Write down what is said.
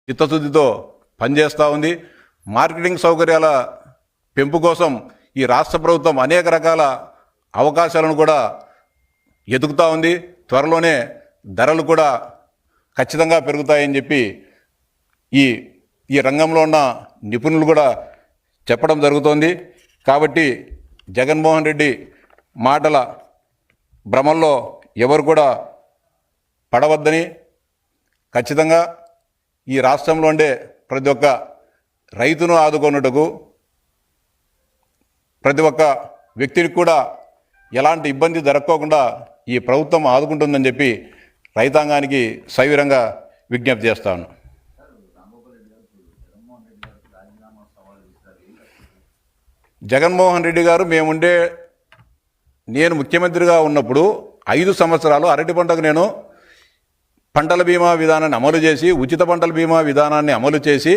చిత్తశుద్ధితో పనిచేస్తూ ఉంది. మార్కెటింగ్ సౌకర్యాల పెంపు కోసం ఈ రాష్ట్ర ప్రభుత్వం అనేక రకాల అవకాశాలను కూడా ఎదుగుతూ ఉంది. త్వరలోనే ధరలు కూడా ఖచ్చితంగా పెరుగుతాయని చెప్పి ఈ రంగంలో ఉన్న నిపుణులు కూడా చెప్పడం జరుగుతోంది. కాబట్టి జగన్మోహన్ రెడ్డి మాటల భ్రమల్లో ఎవరు కూడా పడవద్దని, ఖచ్చితంగా ఈ రాష్ట్రంలో ఉండే ప్రతి ఒక్క రైతును ఆదుకొనుటకు, ప్రతి ఒక్క వ్యక్తికి కూడా ఎలాంటి ఇబ్బంది జరగకోకుండా ఈ ప్రభుత్వం ఆదుకుంటుందని చెప్పి రైతాంగానికి సవివరంగా విజ్ఞప్తి చేస్తాను. జగన్మోహన్ రెడ్డి గారు నేను ముఖ్యమంత్రిగా ఉన్నప్పుడు 5 సంవత్సరాలు అరటి పంటకు నేను పంటల బీమా విధానాన్ని అమలు చేసి, ఉచిత పంటల బీమా విధానాన్ని అమలు చేసి